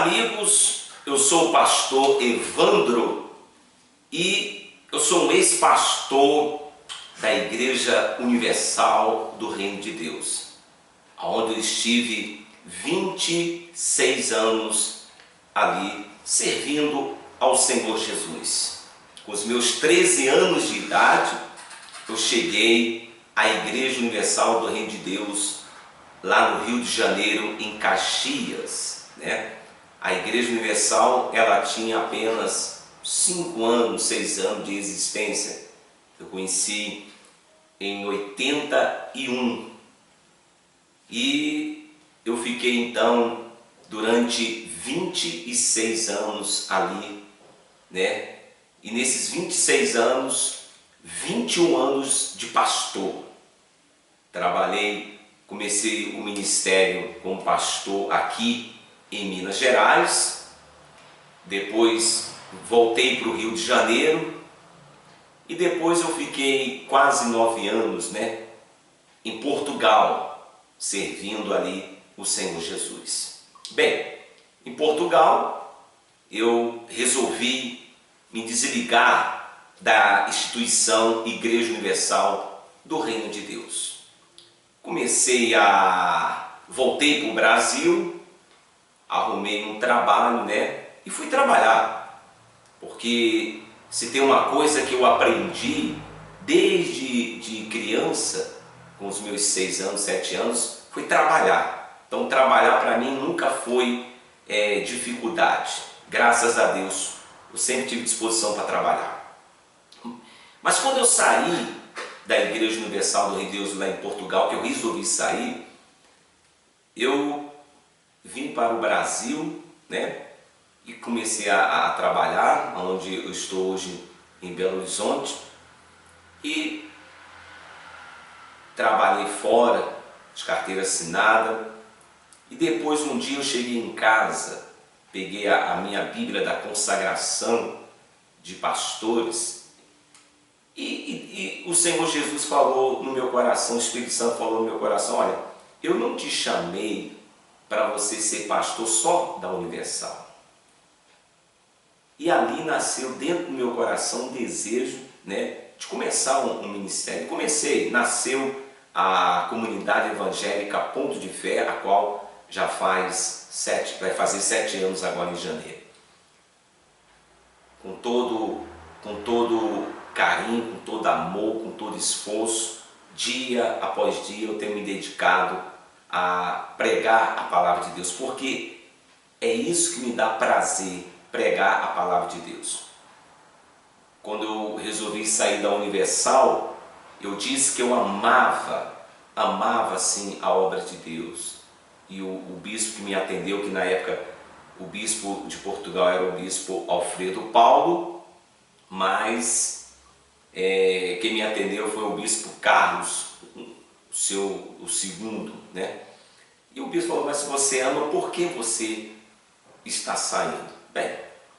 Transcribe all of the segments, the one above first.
amigos, eu sou o pastor Evandro e eu sou um ex-pastor da Igreja Universal do Reino de Deus, onde eu estive 26 anos ali servindo ao Senhor Jesus. Com os meus 13 anos de idade, eu cheguei à Igreja Universal do Reino de Deus, lá no Rio de Janeiro, em Caxias, né? A Igreja Universal, ela tinha apenas 5 anos, 6 anos de existência. Eu conheci em 81 e eu fiquei então durante 26 anos ali, né? E nesses 26 anos, 21 anos de pastor. Comecei o ministério como pastor aqui em Minas Gerais, depois voltei para o Rio de Janeiro e depois eu fiquei quase 9 anos, né, em Portugal, servindo ali o Senhor Jesus. Bem, em Portugal eu resolvi me desligar da instituição Igreja Universal do Reino de Deus. Voltei para o Brasil, arrumei um trabalho, né, e fui trabalhar, porque se tem uma coisa que eu aprendi desde de criança, com os meus 6 anos, 7 anos, foi trabalhar. Então trabalhar para mim nunca foi dificuldade, graças a Deus, eu sempre tive disposição para trabalhar. Mas quando eu saí da Igreja Universal do Reino de Deus lá em Portugal, que eu resolvi sair, eu vim para o Brasil, né, e comecei a trabalhar, onde eu estou hoje em Belo Horizonte, e trabalhei fora, de carteira assinada, e depois um dia eu cheguei em casa, peguei a minha Bíblia da consagração de pastores, e o Senhor Jesus falou no meu coração, o Espírito Santo falou no meu coração: olha, eu não te chamei para você ser pastor só da Universal. E ali nasceu dentro do meu coração um desejo, né, de começar um ministério. Nasceu a comunidade evangélica Ponto de Fé, a qual já vai fazer 7 anos agora em janeiro. Com todo carinho, com todo amor, com todo esforço, dia após dia eu tenho me dedicado a pregar a palavra de Deus, porque é isso que me dá prazer, pregar a palavra de Deus. Quando eu resolvi sair da Universal, eu disse que eu amava assim a obra de Deus. E o bispo que me atendeu, que na época o bispo de Portugal era o bispo Alfredo Paulo, mas quem me atendeu foi o bispo Carlos, o segundo, né? E o bispo falou: mas se você ama, por que você está saindo? Bem,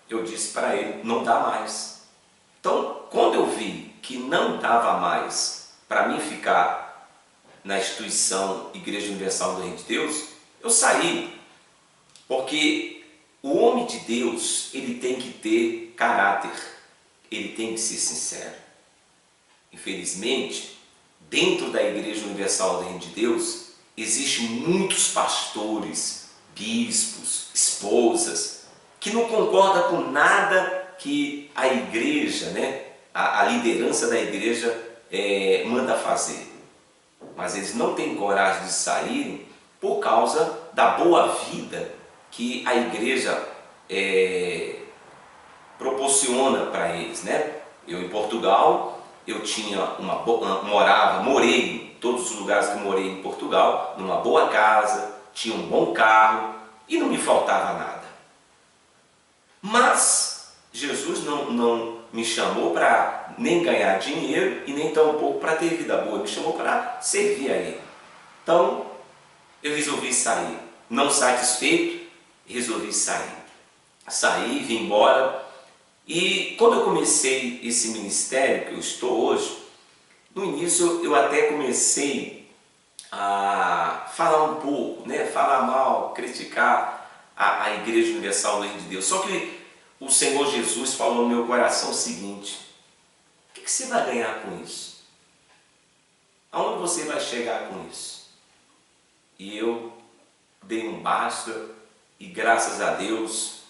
eu disse para ele: não dá mais. Então, quando eu vi que não dava mais para mim ficar na instituição Igreja Universal do Reino de Deus, eu saí, porque o homem de Deus, ele tem que ter caráter, ele tem que ser sincero. Infelizmente, dentro da Igreja Universal do Reino de Deus, existem muitos pastores, bispos, esposas, que não concordam com nada que a igreja, né, a liderança da igreja manda fazer. Mas eles não têm coragem de sair por causa da boa vida que a igreja proporciona para eles, né? Eu em Portugal, eu morei em todos os lugares que eu morei em Portugal, numa boa casa, tinha um bom carro e não me faltava nada. Mas Jesus não me chamou para nem ganhar dinheiro e nem tampouco para ter vida boa, me chamou para servir a Ele. Então eu resolvi sair, não satisfeito, resolvi sair. Saí, vim embora. E quando eu comecei esse ministério que eu estou hoje, no início eu até comecei a falar um pouco, né? Falar mal, criticar a Igreja Universal do Reino de Deus. Só que o Senhor Jesus falou no meu coração o seguinte: o que você vai ganhar com isso? Aonde você vai chegar com isso? E eu dei um basta, e graças a Deus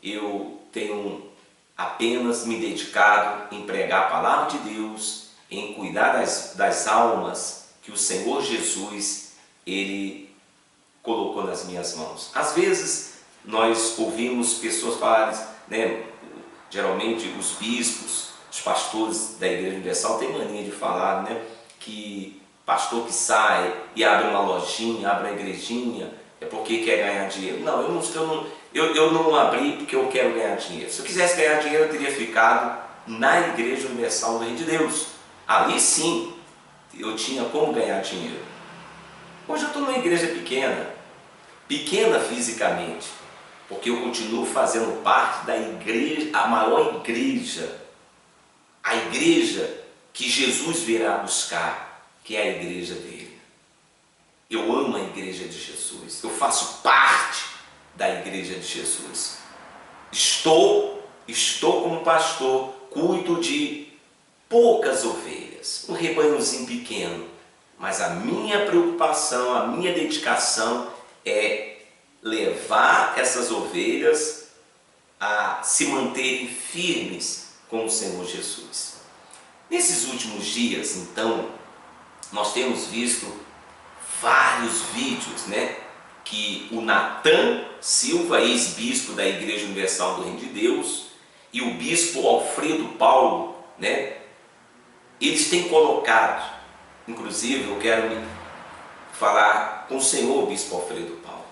eu tenho apenas me dedicado em pregar a palavra de Deus, em cuidar das almas que o Senhor Jesus, Ele colocou nas minhas mãos. Às vezes nós ouvimos pessoas falarem, né, geralmente os bispos, os pastores da Igreja Universal têm mania de falar, né, que pastor que sai e abre uma lojinha, abre uma igrejinha, é porque quer ganhar dinheiro. Não, eu não abri porque eu quero ganhar dinheiro. Se eu quisesse ganhar dinheiro, eu teria ficado na Igreja Universal do Reino de Deus. Ali sim, eu tinha como ganhar dinheiro. Hoje eu estou numa igreja pequena, pequena fisicamente, porque eu continuo fazendo parte da igreja, a maior igreja, a igreja que Jesus virá buscar, que é a igreja dele. Eu amo a igreja de Jesus, eu faço parte da igreja de Jesus. Estou como pastor, cuido de poucas ovelhas, um rebanhozinho pequeno, mas a minha preocupação, a minha dedicação é levar essas ovelhas a se manterem firmes com o Senhor Jesus. Nesses últimos dias, então, nós temos visto vários vídeos, né, que o Natan Silva, ex-bispo da Igreja Universal do Reino de Deus, e o bispo Alfredo Paulo, né, eles têm colocado. Inclusive, eu quero falar com o Senhor, bispo Alfredo Paulo.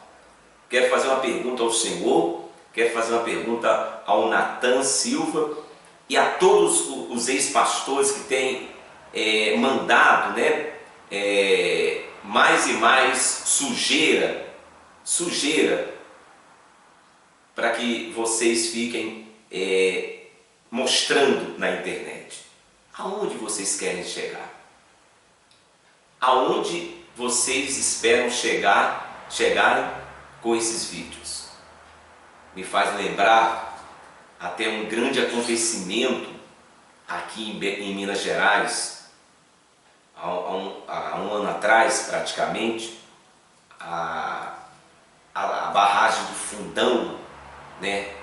Quero fazer uma pergunta ao Senhor, quero fazer uma pergunta ao Natan Silva e a todos os ex-pastores que têm mandado, né, mais e mais sujeira para que vocês fiquem mostrando na internet. Aonde vocês querem chegar? Aonde vocês esperam chegarem com esses vídeos? Me faz lembrar até um grande acontecimento aqui em Minas Gerais, há um ano atrás praticamente, a barragem do Fundão, né,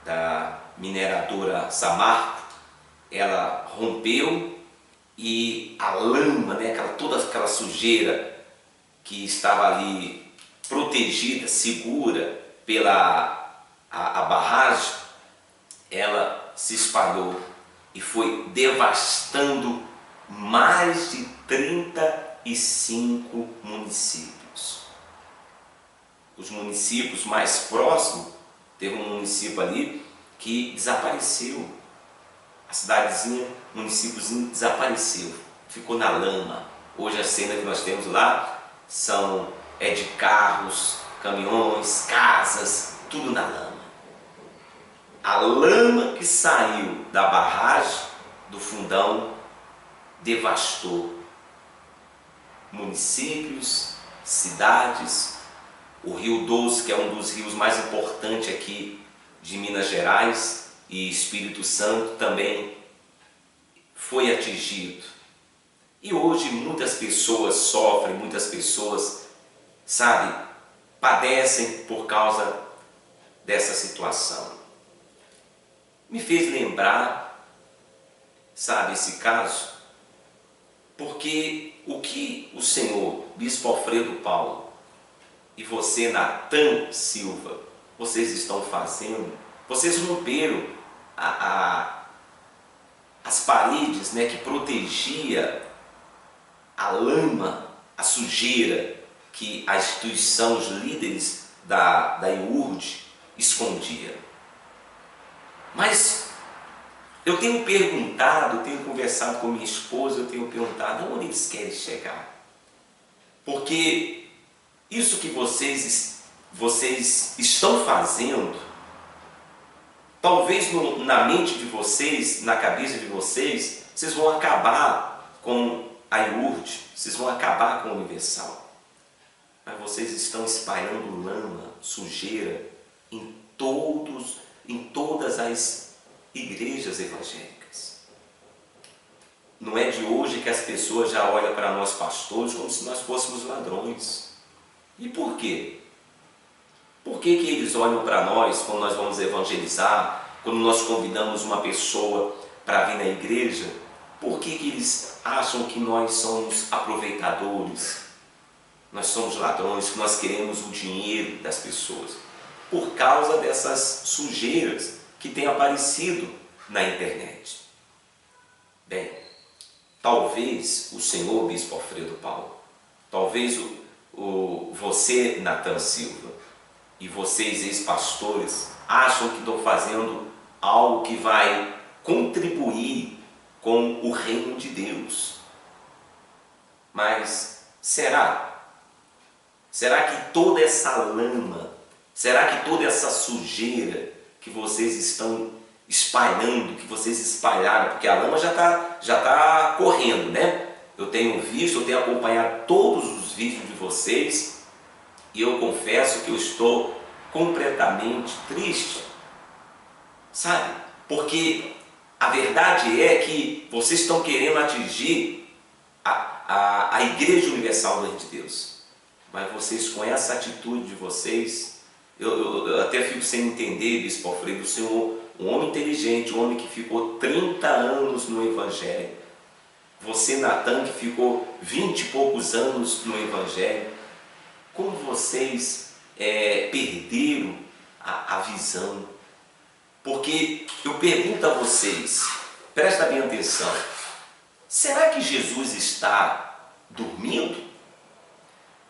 da mineradora Samarco, ela rompeu e a lama, né, toda aquela sujeira que estava ali protegida, segura pela a barragem, ela se espalhou e foi devastando mais de 35 municípios. Os municípios mais próximos, teve um município ali que desapareceu. A cidadezinha, o municípiozinho desapareceu, ficou na lama. Hoje a cena que nós temos lá é de carros, caminhões, casas, tudo na lama. A lama que saiu da barragem do Fundão devastou municípios, cidades. O Rio Doce, que é um dos rios mais importantes aqui de Minas Gerais, e Espírito Santo também foi atingido. E hoje muitas pessoas sofrem, muitas pessoas, padecem por causa dessa situação. Me fez lembrar, esse caso, porque o que o Senhor, bispo Alfredo Paulo, e você, Natan Silva, vocês estão fazendo, vocês romperam as paredes, né, que protegia a lama, a sujeira que a instituição, os líderes da IURD escondia. Mas eu tenho perguntado, tenho conversado com minha esposa, eu tenho perguntado onde eles querem chegar. Porque isso que vocês estão fazendo, talvez na mente de vocês, na cabeça de vocês, vocês vão acabar com a IURD, vocês vão acabar com a Universal. Mas vocês estão espalhando lama, sujeira, em todas as igrejas evangélicas. Não é de hoje que as pessoas já olham para nós pastores como se nós fôssemos ladrões. E por quê? Por que que eles olham para nós quando nós vamos evangelizar, quando nós convidamos uma pessoa para vir na igreja? Por que que eles acham que nós somos aproveitadores? Nós somos ladrões, que nós queremos o dinheiro das pessoas? Por causa dessas sujeiras que têm aparecido na internet. Bem, talvez o senhor Bispo Alfredo Paulo, talvez você, Natan Silva, e vocês, ex-pastores, acham que estão fazendo algo que vai contribuir com o reino de Deus. Mas será? Será que toda essa lama, será que toda essa sujeira que vocês estão espalhando, que vocês espalharam, porque a lama já tá correndo, né? Eu tenho visto, eu tenho acompanhado todos os vídeos de vocês e eu confesso que eu estou completamente triste, sabe? Porque a verdade é que vocês estão querendo atingir a Igreja Universal do Reino de Deus, mas vocês, com essa atitude de vocês, eu até fico sem entender, Bispo Alfredo, o senhor, um homem inteligente, um homem que ficou 30 anos no Evangelho, você, Natan, que ficou 20 e poucos anos no Evangelho, como vocês perderam a visão? Porque eu pergunto a vocês, presta bem atenção, será que Jesus está dormindo?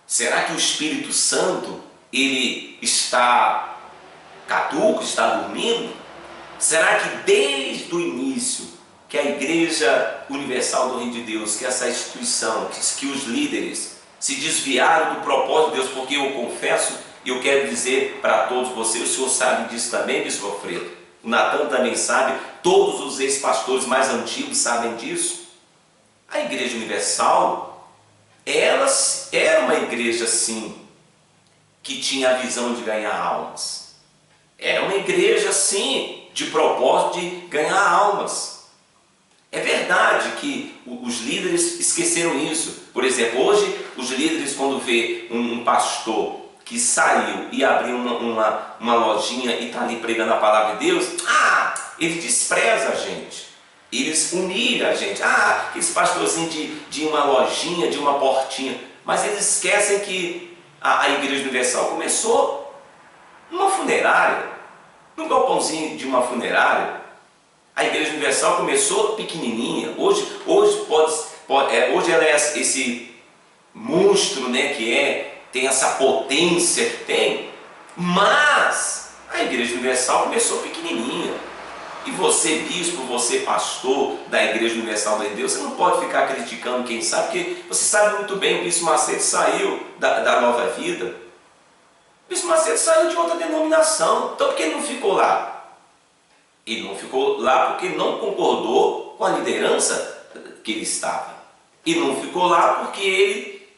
Será que o Espírito Santo, ele está caduco, está dormindo? Será que desde o início que a Igreja Universal do Reino de Deus, que essa instituição, que os líderes se desviaram do propósito de Deus? Porque eu confesso, e eu quero dizer para todos vocês, o senhor sabe disso também, Bispo Alfredo, o Natan também sabe, todos os ex-pastores mais antigos sabem disso. A Igreja Universal, ela era uma igreja, sim, que tinha a visão de ganhar almas. Era uma igreja, sim, de propósito de ganhar almas. É verdade que os líderes esqueceram isso. Por exemplo, hoje os líderes, quando vê um pastor que saiu e abriu uma lojinha e está ali pregando a palavra de Deus, ele despreza a gente, eles humilham a gente, aqueles pastorzinhos de uma lojinha, de uma portinha, mas eles esquecem que a Igreja Universal começou numa funerária, num galpãozinho de uma funerária. A Igreja Universal começou pequenininha, hoje ela é esse monstro, né, tem essa potência que tem, mas a Igreja Universal começou pequenininha. E você, bispo, você, pastor da Igreja Universal de Deus, você não pode ficar criticando quem sabe, porque você sabe muito bem, o Bispo Macedo saiu da Nova Vida. O Bispo Macedo saiu de outra denominação, então por que ele não ficou lá? Ele não ficou lá porque não concordou com a liderança que ele estava. Ele não ficou lá porque ele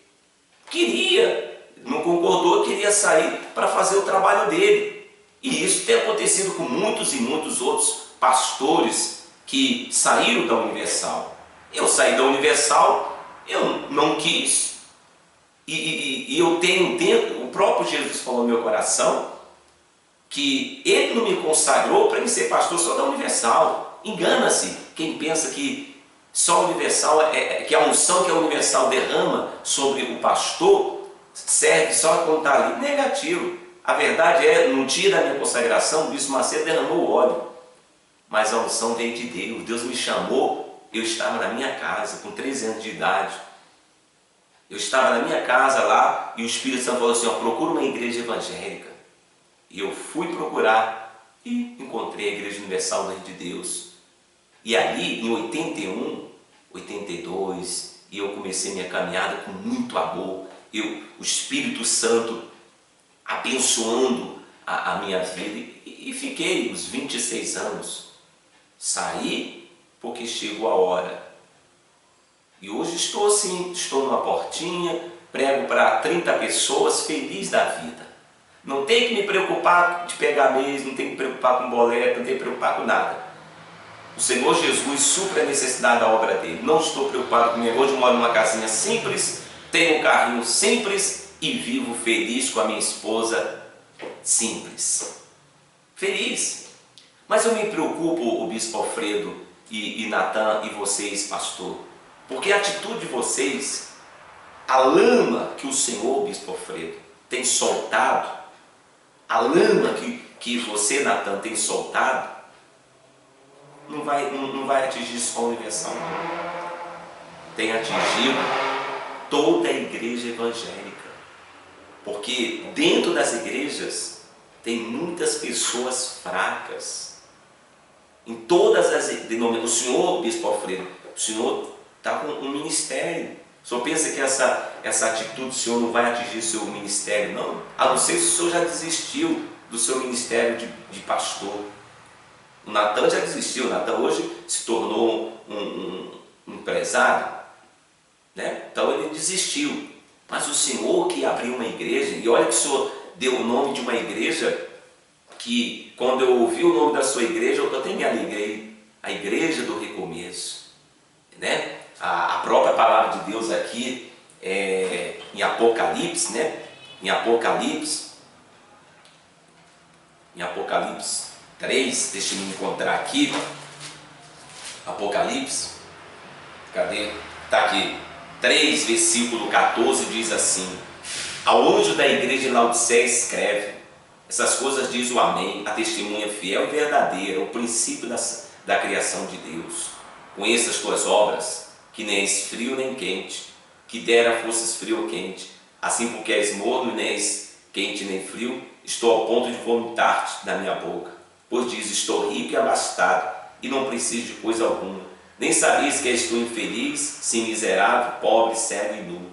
não concordou, queria sair para fazer o trabalho dele. E isso tem acontecido com muitos e muitos outros pastores que saíram da Universal. Eu saí da Universal, eu não quis. E eu tenho dentro, o próprio Jesus falou no meu coração, que ele não me consagrou para me ser pastor só da Universal. Engana-se quem pensa que só a Universal, que a unção que a Universal derrama sobre o pastor serve só quando está ali. Negativo. A verdade é, no dia da minha consagração, o Bispo Macedo derramou óleo, mas a unção veio de Deus. Deus me chamou, eu estava na minha casa, com 13 anos de idade. Eu estava na minha casa lá, e o Espírito Santo falou assim, procura uma igreja evangélica. E eu fui procurar, e encontrei a Igreja Universal do Reino de Deus. E ali, em 81, 82, e eu comecei minha caminhada com muito amor. O Espírito Santo abençoando a minha vida, e fiquei os 26 anos. Saí porque chegou a hora. E hoje estou assim, estou numa portinha, prego para 30 pessoas, feliz da vida. Não tenho que me preocupar de pegar mês, não tenho que me preocupar com boleto, não tenho que me preocupar com nada. O Senhor Jesus supre a necessidade da obra dele. Não estou preocupado com minha. Hoje eu moro numa casinha simples, tenho um carrinho simples e vivo feliz com a minha esposa simples. Feliz. Mas eu me preocupo, o bispo Alfredo e Natan e vocês, pastor, porque a atitude de vocês, a lama que o Senhor, bispo Alfredo, tem soltado, a lama que você, Natan, tem soltado, não vai atingir só a Universal, não. Tem atingido toda a igreja evangélica. Porque dentro das igrejas tem muitas pessoas fracas. Em todas as denominações. O senhor, bispo Alfredo, o senhor está com um ministério. O senhor pensa que essa atitude do senhor não vai atingir o seu ministério, não? A não ser se o senhor já desistiu do seu ministério de pastor. O Natan já desistiu. O Natan hoje se tornou um empresário, né? Então ele desistiu. Mas o senhor que abriu uma igreja, e olha que o senhor deu o nome de uma igreja que, quando eu ouvi o nome da sua igreja, eu até me alegrei. A Igreja do Recomeço, né? A própria palavra de Deus aqui, em Apocalipse, né? Em Apocalipse 3, deixa eu me encontrar aqui. Apocalipse, cadê? Está aqui. 3, versículo 14 diz assim: ao anjo da igreja em Laodiceia escreve: essas coisas diz o Amém, a testemunha fiel e verdadeira, o princípio da criação de Deus. Conheça as tuas obras, que nem és frio nem quente, que dera fosses frio ou quente. Assim, porque és morno e nem és quente nem frio, estou ao ponto de vomitar-te da minha boca. Pois diz: estou rico e abastado, e não preciso de coisa alguma. Nem sabeis que és tu infeliz, sim miserável, pobre, cego e nu.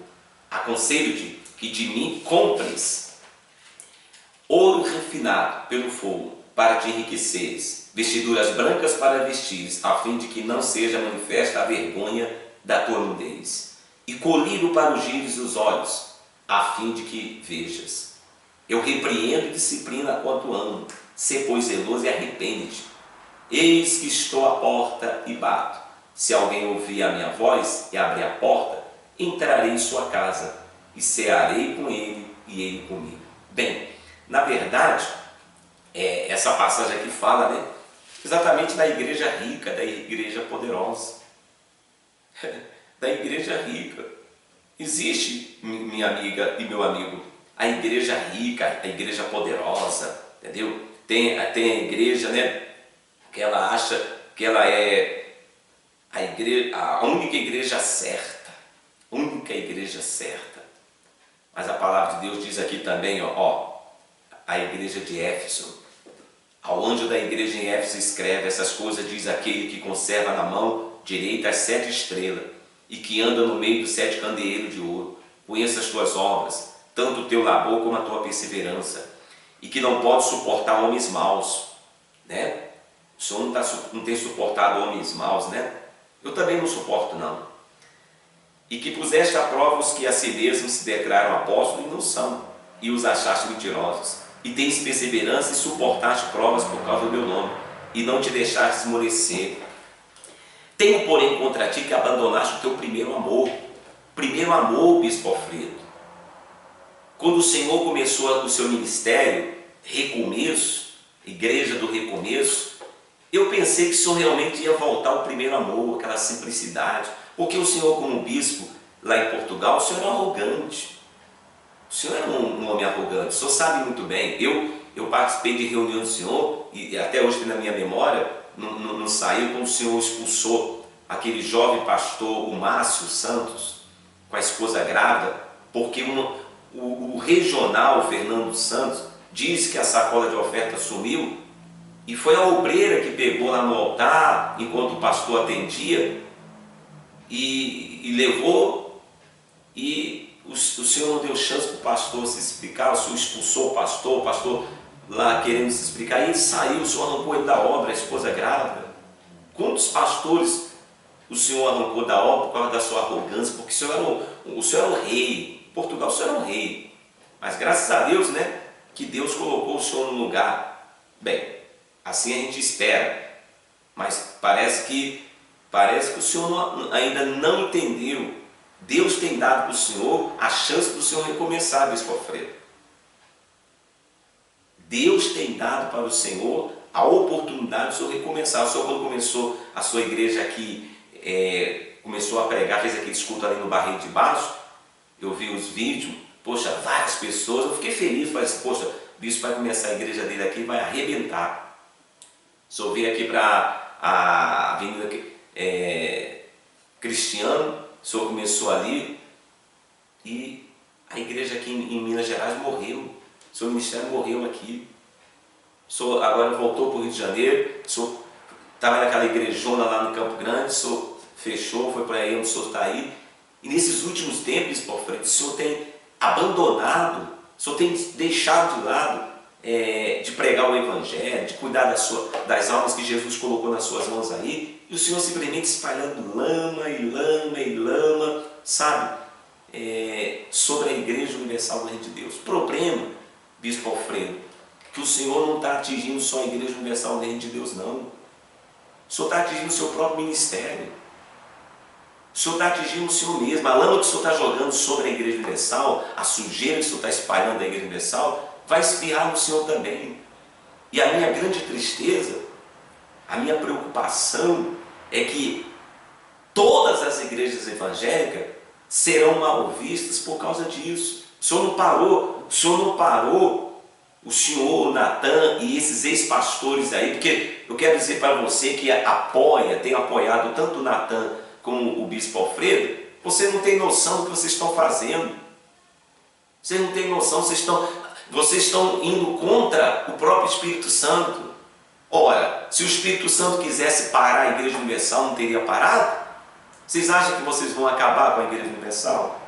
Aconselho-te que de mim compres ouro refinado pelo fogo, para te enriqueceres, vestiduras brancas para vestires, a fim de que não seja manifesta a vergonha da tua nudez, e colírio para ungires os olhos, a fim de que vejas. Eu repreendo e disciplina quanto amo. Sê, pois, zeloso e arrepende-te. Eis que estou à porta e bato. Se alguém ouvir a minha voz e abrir a porta, entrarei em sua casa e cearei com ele e ele comigo. Bem, na verdade, essa passagem aqui fala, né, exatamente da igreja rica, da igreja poderosa, da igreja rica. Existe, minha amiga e meu amigo, a igreja rica, a igreja poderosa, entendeu? Tem a igreja, né, que ela acha que ela é a única igreja certa, Mas a palavra de Deus diz aqui também, a igreja de Éfeso. Ao anjo da igreja em Éfeso escreve: essas coisas diz aquele que conserva na mão direita as 7 estrelas e que anda no meio dos 7 candeeiros de ouro. Conheça as tuas obras, tanto o teu labor como a tua perseverança, e que não pode suportar homens maus, né? O Senhor não tem suportado homens maus, né? Eu também não suporto, não. E que puseste à prova os que a si mesmos se declaram apóstolos e não são, e os achaste mentirosos. E tens perseverança e suportaste provas por causa do meu nome, e não te deixaste esmorecer. Tenho, porém, contra ti que abandonaste o teu primeiro amor. Primeiro amor, bispo Alfredo. Quando o Senhor começou o seu ministério, Recomeço, Igreja do Recomeço, eu pensei que o Senhor realmente ia voltar ao primeiro amor, aquela simplicidade. Porque o Senhor, como bispo lá em Portugal, o Senhor era arrogante. O Senhor era um homem arrogante. O Senhor sabe muito bem. Eu participei de reunião do Senhor, e até hoje tem na minha memória, não saiu, quando o Senhor expulsou aquele jovem pastor, o Márcio Santos, com a esposa grávida, porque o regional, o Fernando Santos, disse que a sacola de oferta sumiu, e foi a obreira que pegou lá no altar, enquanto o pastor atendia, e levou, e o Senhor não deu chance para o pastor se explicar. O Senhor expulsou o pastor lá querendo se explicar, e ele saiu. O Senhor arrancou ele da obra, a esposa grávida. Quantos pastores o Senhor arrancou da obra por causa da sua arrogância? Porque o Senhor era o rei, em Portugal o Senhor era o rei, mas graças a Deus, né, que Deus colocou o Senhor no lugar. Bem, assim a gente espera, mas parece que o Senhor ainda não entendeu. Deus tem dado para o Senhor a chance do Senhor recomeçar, Bispo Alfredo. Deus tem dado para o Senhor a oportunidade do Senhor recomeçar. O Senhor, quando começou a sua igreja aqui, começou a pregar, fez aquele culto ali no Barreiro de Baixo, eu vi os vídeos, poxa, várias pessoas, eu fiquei feliz, falei assim, poxa, o bispo vai começar a igreja dele aqui, vai arrebentar. Se eu vir aqui para a Avenida Cristiano, o senhor começou ali e a igreja aqui em Minas Gerais morreu, o seu ministério morreu aqui. O senhor agora voltou para o Rio de Janeiro, o senhor estava naquela igrejona lá no Campo Grande, o senhor fechou, foi para aí onde o senhor está aí. E nesses últimos tempos, Bispo Alfredo, o senhor tem abandonado, o senhor tem deixado de lado de pregar o Evangelho, de cuidar das almas que Jesus colocou nas suas mãos aí, e o Senhor simplesmente espalhando lama e lama e lama, sabe, sobre a Igreja Universal do Reino de Deus. O problema, Bispo Alfredo, que o Senhor não está atingindo só a Igreja Universal do Reino de Deus, não. O Senhor está atingindo o seu próprio ministério. O Senhor está atingindo o Senhor mesmo. A lama que o Senhor está jogando sobre a Igreja Universal, a sujeira que o Senhor está espalhando da Igreja Universal, vai espirrar no Senhor também. E a minha grande tristeza, a minha preocupação é que todas as igrejas evangélicas serão mal vistas por causa disso. O Senhor não parou o senhor, o Natan e esses ex-pastores aí, porque eu quero dizer para você que tem apoiado tanto o Natan como o Bispo Alfredo, você não tem noção do que vocês estão fazendo. Vocês não têm noção, vocês estão indo contra o próprio Espírito Santo. Ora, se o Espírito Santo quisesse parar a Igreja Universal, não teria parado? Vocês acham que vocês vão acabar com a Igreja Universal?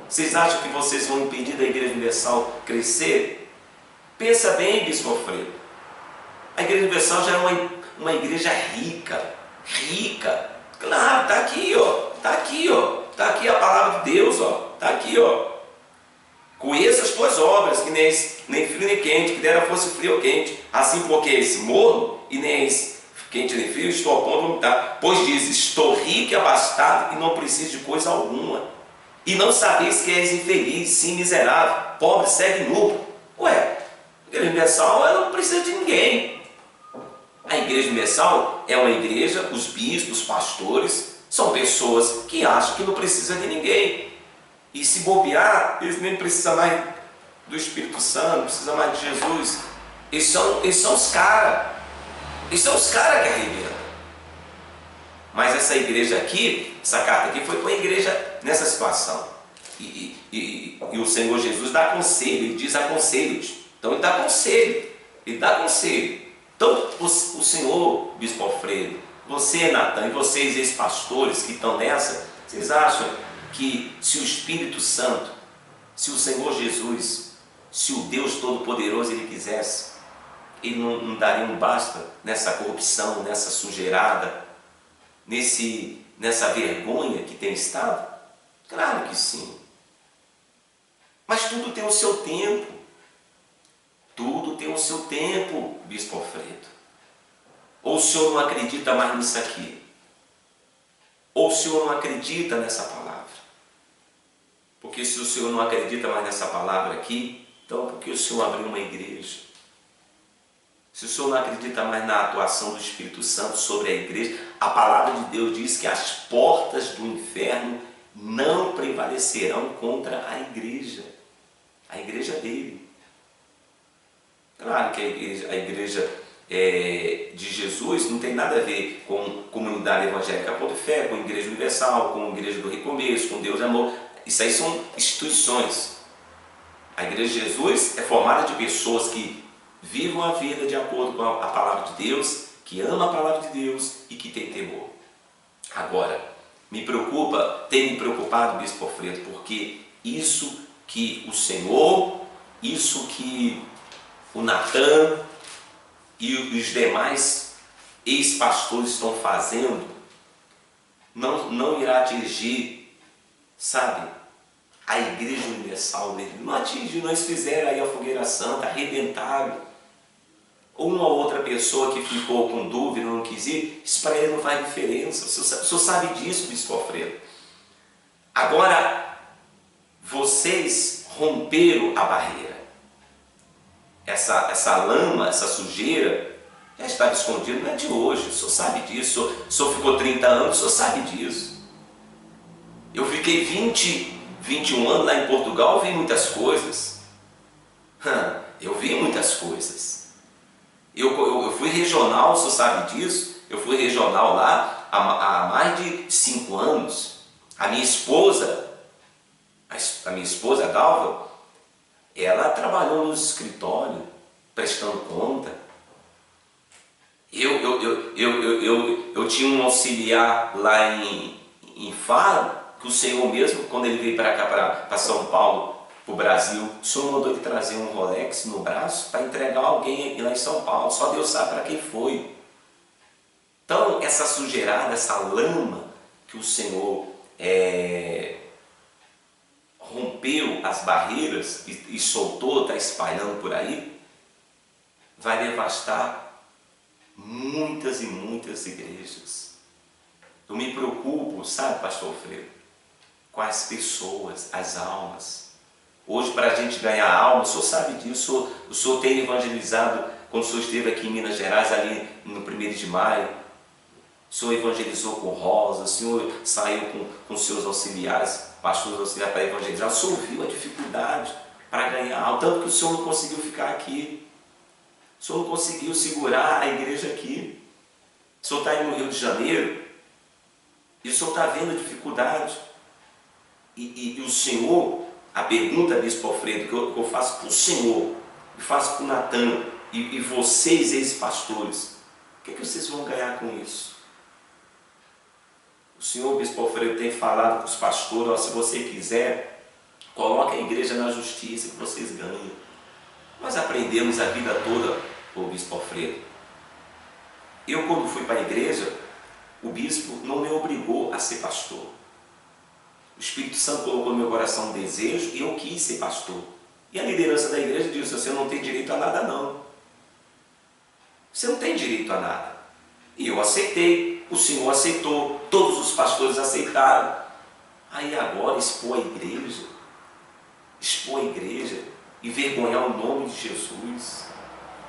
Vocês acham que vocês vão impedir da Igreja Universal crescer? Pensa bem, Bispo Alfredo. A Igreja Universal já é uma igreja rica. Claro, está aqui, ó. Está aqui a palavra de Deus, ó. Está aqui, ó. Conheça as tuas obras, que nem frio nem quente, que dera fosse frio ou quente. Assim porque és morno e nem és quente nem frio, estou ao ponto de vomitar. Pois diz, estou rico e abastado e não preciso de coisa alguma. E não sabeis que és infeliz, sim, miserável, pobre, cego e nu. Ué, a Igreja Universal ela não precisa de ninguém. A Igreja Universal é uma igreja, os bispos, os pastores, são pessoas que acham que não precisa de ninguém. E se bobear, eles nem precisam mais do Espírito Santo, não precisam mais de Jesus. Eles são os caras. Eles são os caras que arrebentam. Mas essa igreja aqui, essa carta aqui, foi para a igreja nessa situação. E o Senhor Jesus dá conselho, ele diz aconselho-te. Então ele dá conselho. Então o Senhor, Bispo Alfredo, você, Natan, e vocês, ex-pastores que estão nessa, vocês acham que se o Espírito Santo, se o Senhor Jesus, se o Deus Todo-Poderoso ele quisesse, ele não daria um basta nessa corrupção, nessa sujeirada, nessa vergonha que tem estado? Claro que sim. Mas tudo tem o seu tempo. Tudo tem o seu tempo, Bispo Alfredo. Ou o senhor não acredita mais nisso aqui? Ou o senhor não acredita nessa palavra? Porque se o senhor não acredita mais nessa palavra aqui, então por que o senhor abriu uma igreja? Se o senhor não acredita mais na atuação do Espírito Santo sobre a igreja, a palavra de Deus diz que as portas do inferno não prevalecerão contra a igreja dele. Claro que a igreja de Jesus não tem nada a ver com comunidade evangélica Pão de Fé, com igreja universal, com igreja do recomeço, com Deus de amor. Isso aí são instituições. A igreja de Jesus é formada de pessoas que vivam a vida de acordo com a palavra de Deus, que ama a palavra de Deus e que tem temor. Agora, tem me preocupado, Bispo Alfredo, porque isso que o Senhor, isso que o Natan e os demais ex-pastores estão fazendo, não irá atingir, sabe, A Igreja Universal não atingiu, nós fizeram aí a fogueira santa, arrebentaram. Ou uma outra pessoa que ficou com dúvida, não quis ir, isso para ele não faz diferença. O senhor sabe disso, Bispo Alfredo. Agora, vocês romperam a barreira. Essa lama, essa sujeira, já estava escondida, não é de hoje, o senhor sabe disso. O senhor ficou 30 anos, o senhor sabe disso. Eu fiquei 21 anos lá em Portugal, eu vi muitas coisas. Eu vi muitas coisas. Eu fui regional, o senhor sabe disso. Eu fui regional lá há mais de 5 anos. A minha esposa, Dalva, ela trabalhou no escritório, prestando conta. Eu tinha um auxiliar lá em Faro, que o Senhor mesmo, quando ele veio para cá, para São Paulo, para o Brasil, o Senhor mandou ele trazer um Rolex no braço para entregar alguém lá em São Paulo. Só Deus sabe para quem foi. Então, essa sujeirada, essa lama que o Senhor rompeu as barreiras e soltou, está espalhando por aí, vai devastar muitas e muitas igrejas. Eu me preocupo, sabe, pastor Alfredo, com as pessoas, as almas. Hoje, para a gente ganhar alma, o senhor sabe disso, o senhor tem evangelizado, quando o senhor esteve aqui em Minas Gerais, ali no 1º de maio, o senhor evangelizou com Rosa, o senhor saiu com seus auxiliares, pastores auxiliares para evangelizar, o senhor viu a dificuldade para ganhar alma, tanto que o senhor não conseguiu ficar aqui, o senhor não conseguiu segurar a igreja aqui, o senhor está aí no Rio de Janeiro, e o senhor está vendo a dificuldade, e o senhor... A pergunta, Bispo Alfredo, que eu faço para o Senhor, e faço para o Natan, e vocês, ex-pastores, o que vocês vão ganhar com isso? O Senhor, Bispo Alfredo, tem falado para os pastores, ó, se você quiser, coloque a igreja na justiça que vocês ganham. Nós aprendemos a vida toda, o Bispo Alfredo. Eu, quando fui para a igreja, o bispo não me obrigou a ser pastor. O Espírito Santo colocou no meu coração um desejo e eu quis ser pastor. E a liderança da igreja disse, você não tem direito a nada não. Você não tem direito a nada. E eu aceitei, o Senhor aceitou, todos os pastores aceitaram. Aí agora expor a igreja e vergonhar o nome de Jesus.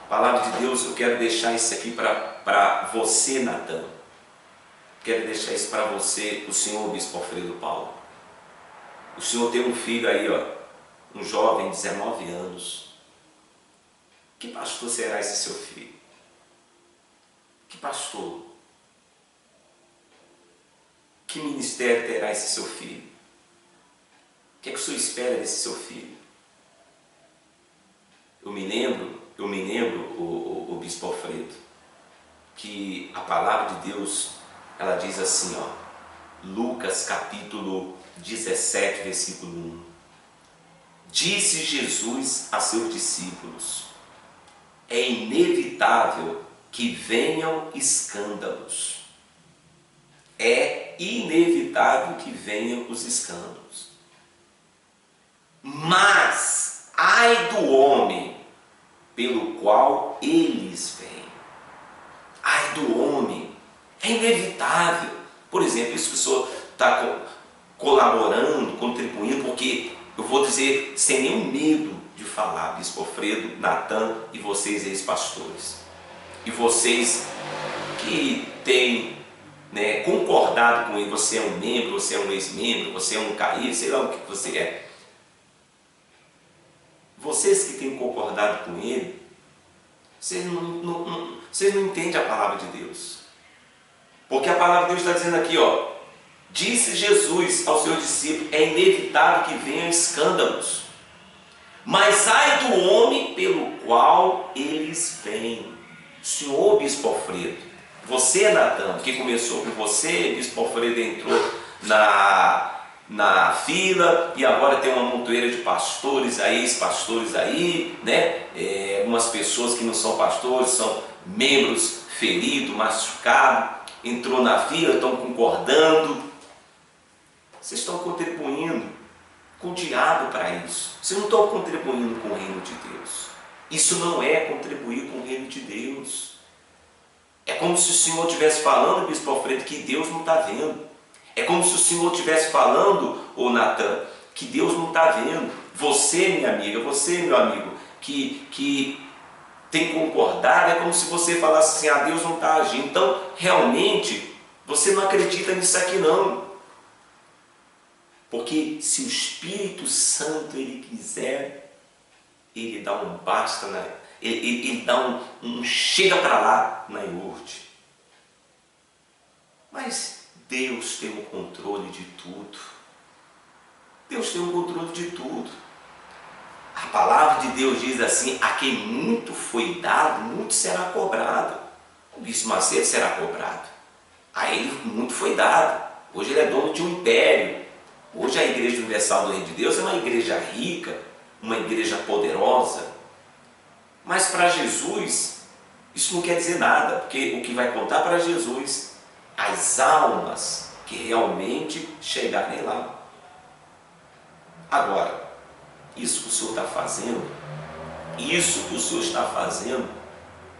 Palavra de Deus, eu quero deixar isso aqui para você, Natan. Quero deixar isso para você, o senhor Bispo Alfredo Paulo. O senhor tem um filho aí, ó, um jovem de 19 anos. Que pastor será esse seu filho? Que pastor? Que ministério terá esse seu filho? O que é que o senhor espera desse seu filho? Eu me lembro, o Bispo Alfredo, que a palavra de Deus, ela diz assim, ó, Lucas capítulo 17, versículo 1. Disse Jesus a seus discípulos, é inevitável que venham escândalos. É inevitável que venham os escândalos. Mas, ai do homem pelo qual eles vêm. Ai do homem. É inevitável. Por exemplo, isso que o senhor está colaborando, contribuindo, porque eu vou dizer sem nenhum medo de falar, Bispo Alfredo, Natan e vocês ex-pastores. E vocês que têm concordado com ele, você é um membro, você é um ex-membro, você é um caído, sei lá o que você é. Vocês que têm concordado com ele, vocês não entendem a palavra de Deus. Porque a palavra de Deus está dizendo aqui, ó, disse Jesus aos seus discípulos, é inevitável que venham escândalos, mas ai do homem pelo qual eles vêm. Senhor Bispo Alfredo, você, Natan, que começou com você, Bispo Alfredo entrou na fila e agora tem uma montoeira de pastores aí, ex-pastores aí, né? Algumas pessoas que não são pastores, são membros feridos, machucados, entrou na fila, estão concordando. Vocês estão contribuindo com o diabo para isso. Você não está contribuindo com o reino de Deus. Isso não é contribuir com o reino de Deus. É como se o Senhor estivesse falando, Bispo Alfredo, que Deus não está vendo. É como se o Senhor estivesse falando, ô Natan, que Deus não está vendo. Você, minha amiga, você, meu amigo, que tem concordado, é como se você falasse assim, Deus não está agindo. Então, realmente, você não acredita nisso aqui não. Porque se o Espírito Santo, ele quiser, ele dá um basta, ele dá um chega para lá na iurde. Mas Deus tem o controle de tudo. Deus tem o controle de tudo. A palavra de Deus diz assim, a quem muito foi dado, muito será cobrado. O Bispo Macedo será cobrado. A ele muito foi dado. Hoje ele é dono de um império. Hoje a Igreja Universal do Reino de Deus é uma igreja rica, uma igreja poderosa. Mas para Jesus, isso não quer dizer nada, porque o que vai contar para Jesus, as almas que realmente chegarem lá. Agora, isso que o Senhor está fazendo,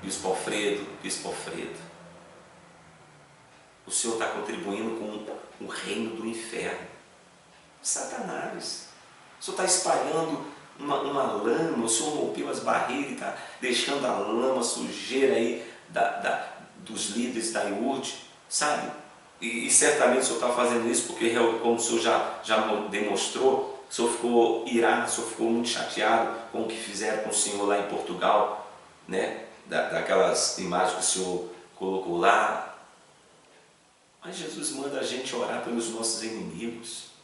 Bispo Alfredo, o Senhor está contribuindo com o reino do inferno. Satanás. O Senhor está espalhando uma lama, o Senhor rompeu as barreiras e está deixando a lama, a sujeira aí dos líderes da iurde, sabe? E certamente o Senhor está fazendo isso porque, como o Senhor já demonstrou, o Senhor ficou irado, o Senhor ficou muito chateado com o que fizeram com o Senhor lá em Portugal, né? Daquelas imagens que o Senhor colocou lá. Mas Jesus manda a gente orar pelos nossos inimigos.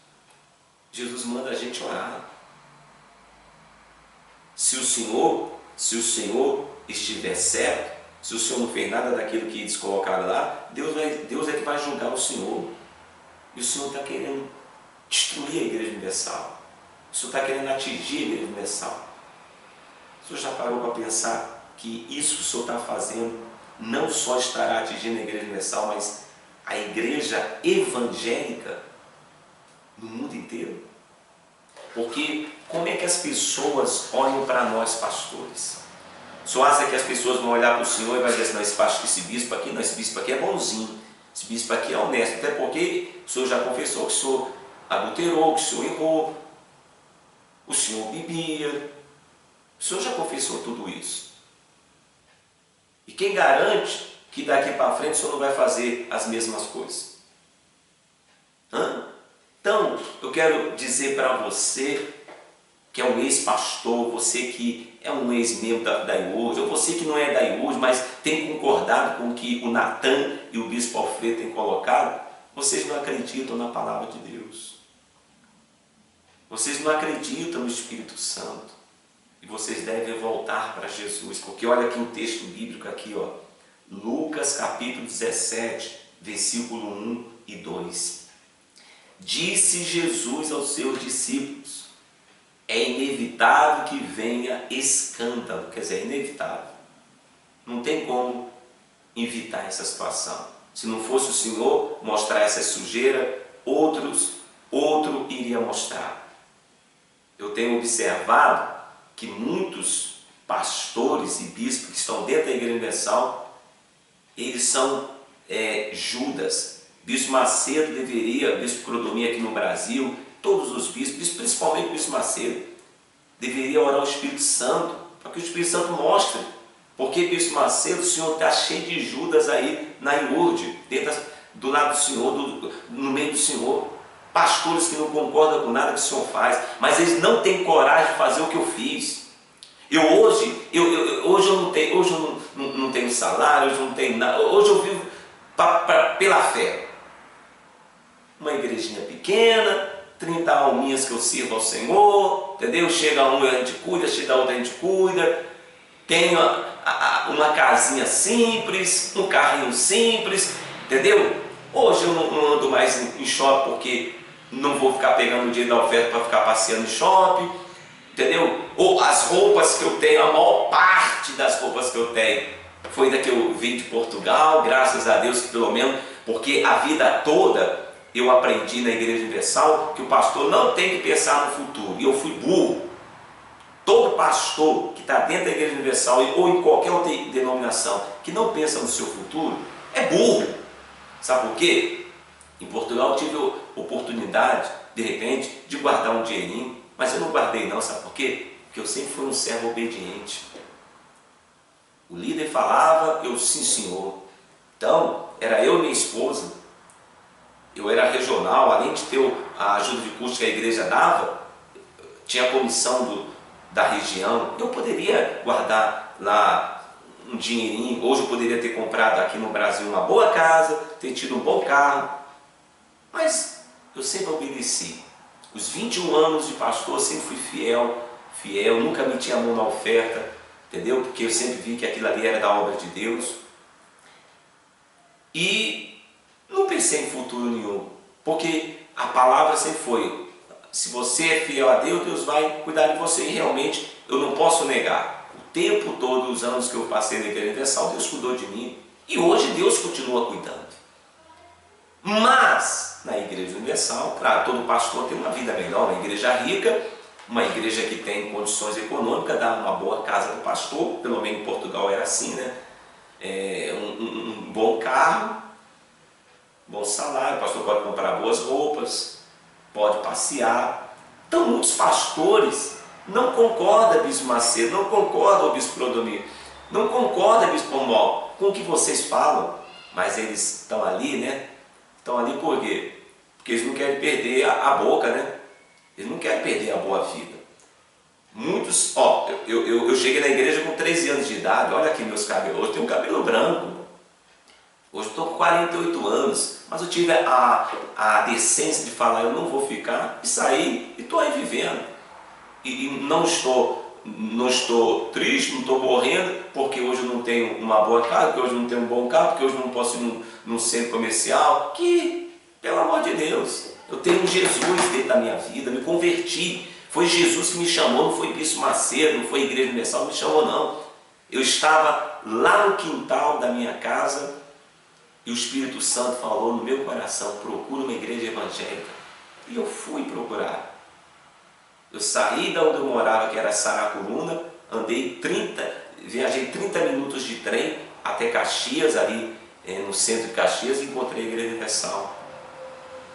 Jesus manda a gente orar. Se o Senhor estiver certo, se o Senhor não fez nada daquilo que eles colocaram lá, Deus é que vai julgar o Senhor. E o Senhor está querendo destruir a Igreja Universal. O Senhor está querendo atingir a Igreja Universal. O Senhor já parou para pensar que isso que o Senhor está fazendo não só estará atingindo a Igreja Universal, mas a Igreja Evangélica no mundo inteiro? Porque como é que as pessoas olham para nós pastores? O senhor acha que as pessoas vão olhar para o senhor e vai dizer assim, esse bispo aqui é bonzinho, esse bispo aqui é honesto, até porque o senhor já confessou que o senhor adulterou, que o senhor errou, o senhor bebia, o senhor já confessou tudo isso. E quem garante que daqui para frente o senhor não vai fazer as mesmas coisas? Então, eu quero dizer para você que é um ex-pastor, você que é um ex-membro da IURD, ou você que não é da IURD, mas tem concordado com o que o Natan e o Bispo Alfredo têm colocado, vocês não acreditam na palavra de Deus. Vocês não acreditam no Espírito Santo. E vocês devem voltar para Jesus, porque olha aqui um texto bíblico aqui, ó, Lucas capítulo 17, versículo 1 e 2. Disse Jesus aos seus discípulos, é inevitável que venha escândalo, quer dizer, é inevitável. Não tem como evitar essa situação. Se não fosse o Senhor mostrar essa sujeira, outro iria mostrar. Eu tenho observado que muitos pastores e bispos que estão dentro da Igreja Universal, eles são Judas. Bispo Macedo Bispo Crodomia aqui no Brasil, todos os bispos, principalmente o Bispo Macedo, deveria orar ao Espírito Santo, para que o Espírito Santo mostre. Porque, Bispo Macedo, o Senhor está cheio de Judas aí na IURD, do lado do Senhor, no meio do Senhor. Pastores que não concordam com nada que o Senhor faz, mas eles não têm coragem de fazer o que eu fiz. Hoje eu não tenho salário, hoje eu não tenho nada, hoje eu vivo pela fé. Uma igrejinha pequena, 30 alminhas que eu sirvo ao Senhor, entendeu? Chega um a gente cuida, chega outro a gente cuida, tem uma casinha simples, um carrinho simples, entendeu? Hoje eu não ando mais em shopping porque não vou ficar pegando o dia da oferta para ficar passeando em shopping, entendeu? Ou as roupas que eu tenho, a maior parte das roupas que eu tenho foi da que eu vim de Portugal, graças a Deus que pelo menos, porque a vida toda eu aprendi na Igreja Universal que o pastor não tem que pensar no futuro. E eu fui burro. Todo pastor que está dentro da Igreja Universal ou em qualquer outra denominação que não pensa no seu futuro é burro. Sabe por quê? Em Portugal eu tive a oportunidade, de repente, de guardar um dinheirinho, mas eu não guardei não, sabe por quê? Porque eu sempre fui um servo obediente. O líder falava, eu sim senhor. Então, era eu e minha esposa. Eu era regional, além de ter a ajuda de custo que a igreja dava, tinha a comissão da região. Eu poderia guardar lá um dinheirinho. Hoje eu poderia ter comprado aqui no Brasil uma boa casa, ter tido um bom carro. Mas eu sempre obedeci. Os 21 anos de pastor, eu sempre fui fiel, nunca meti a mão na oferta, entendeu? Porque eu sempre vi que aquilo ali era da obra de Deus. E não pensei em futuro nenhum, porque a palavra sempre foi, se você é fiel a Deus, Deus vai cuidar de você. E realmente, eu não posso negar, o tempo todo, os anos que eu passei na Igreja Universal, Deus cuidou de mim. E hoje Deus continua cuidando. Mas, na Igreja Universal, claro, todo pastor tem uma vida melhor, uma igreja rica, uma igreja que tem condições econômicas, dá uma boa casa para o pastor, pelo menos em Portugal era assim, né? Um bom carro, bom salário, o pastor pode comprar boas roupas, pode passear. Então muitos pastores não concordam, Bispo Macedo, não concordam, Bispo Clodomiro, não concordam, Bispo Romualdo, com o que vocês falam, mas eles estão ali, né? Estão ali por quê? Porque eles não querem perder a boca, né? Eles não querem perder a boa vida. Muitos, eu cheguei na igreja com 13 anos de idade, olha aqui meus cabelos, hoje eu tenho um cabelo branco. Hoje estou com 48 anos, mas eu tive a decência de falar, eu não vou ficar, e sair, e estou aí vivendo. E não estou triste, não estou morrendo, porque hoje eu não tenho uma boa casa, porque hoje eu não tenho um bom carro, porque hoje eu não posso ir num centro comercial, que, pelo amor de Deus, eu tenho um Jesus dentro da minha vida, me converti. Foi Jesus que me chamou, não foi Bispo Macedo, não foi a Igreja Universal, me chamou não. Eu estava lá no quintal da minha casa, e o Espírito Santo falou no meu coração, procura uma igreja evangélica. E eu fui procurar. Eu saí da onde eu morava, que era Saracuruna, viajei 30 minutos de trem até Caxias, ali no centro de Caxias, e encontrei a Igreja Universal.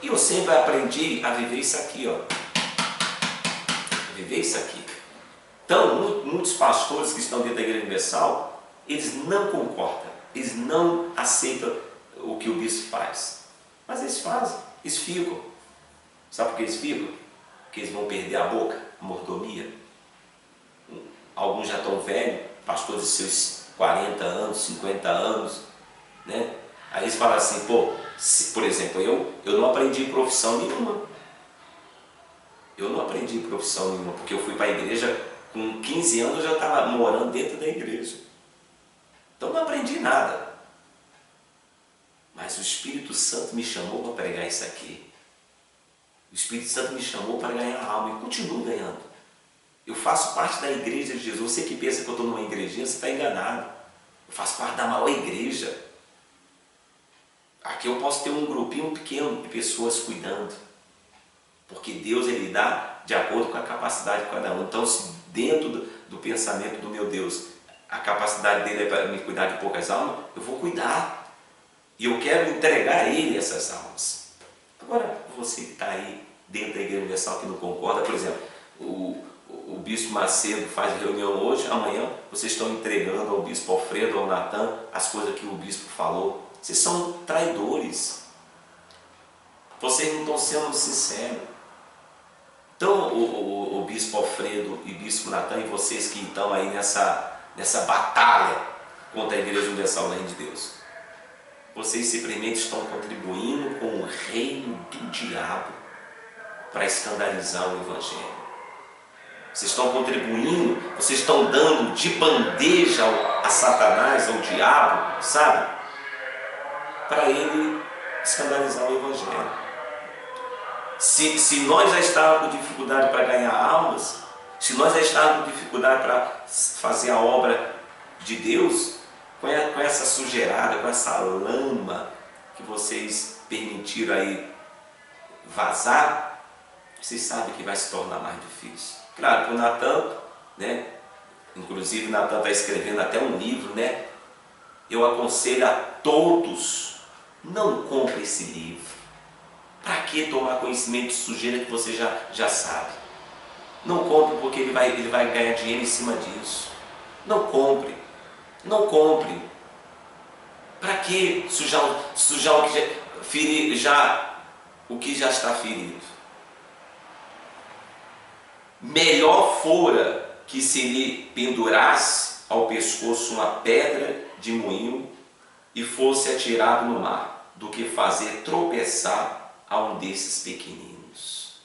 E eu sempre aprendi a viver isso aqui, ó. Viver isso aqui. Então, muitos pastores que estão dentro da Igreja Universal, eles não concordam, eles não aceitam o que o bispo faz. Mas eles fazem, eles ficam. Sabe por que eles ficam? Porque eles vão perder a boca, a mordomia. Alguns já estão velhos, pastores de seus 40 anos, 50 anos, né? Aí eles falam assim, por exemplo, eu não aprendi profissão nenhuma. Eu não aprendi profissão nenhuma, porque eu fui para a igreja, com 15 anos eu já estava morando dentro da igreja. Então não aprendi nada. Mas o Espírito Santo me chamou para pregar isso aqui. O Espírito Santo me chamou para ganhar alma e continuo ganhando. Eu faço parte da igreja de Jesus. Você que pensa que eu estou numa igrejinha, você está enganado. Eu faço parte da maior igreja. Aqui eu posso ter um grupinho pequeno de pessoas cuidando. Porque Deus, Ele dá de acordo com a capacidade de cada um. Então, se dentro do pensamento do meu Deus, a capacidade dele é para me cuidar de poucas almas, eu vou cuidar. E eu quero entregar a Ele essas almas. Agora, você que está aí dentro da Igreja Universal que não concorda, por exemplo, o Bispo Macedo faz reunião hoje, amanhã vocês estão entregando ao Bispo Alfredo, ao Natan, as coisas que o Bispo falou. Vocês são traidores. Vocês não estão sendo sinceros. Então, o Bispo Alfredo e Bispo Natan, e vocês que estão aí nessa batalha contra a Igreja Universal da Reino de Deus, vocês simplesmente estão contribuindo com o reino do diabo para escandalizar o Evangelho. Vocês estão contribuindo, vocês estão dando de bandeja a Satanás, ao diabo, sabe? Para ele escandalizar o Evangelho. Se nós já estávamos com dificuldade para ganhar almas, se nós já estávamos com dificuldade para fazer a obra de Deus, com essa sujeirada, com essa lama que vocês permitiram aí vazar, você sabe que vai se tornar mais difícil. Claro, para o Natan, né? Inclusive Natan está escrevendo até um livro, né? Eu aconselho a todos, não compre esse livro. Para que tomar conhecimento de sujeira que você já sabe? Não compre, porque ele vai ganhar dinheiro em cima disso. Não compre. Não compre. Para que sujar o que ferir o que já está ferido? Melhor fora que se lhe pendurasse ao pescoço uma pedra de moinho e fosse atirado no mar, do que fazer tropeçar a um desses pequeninos.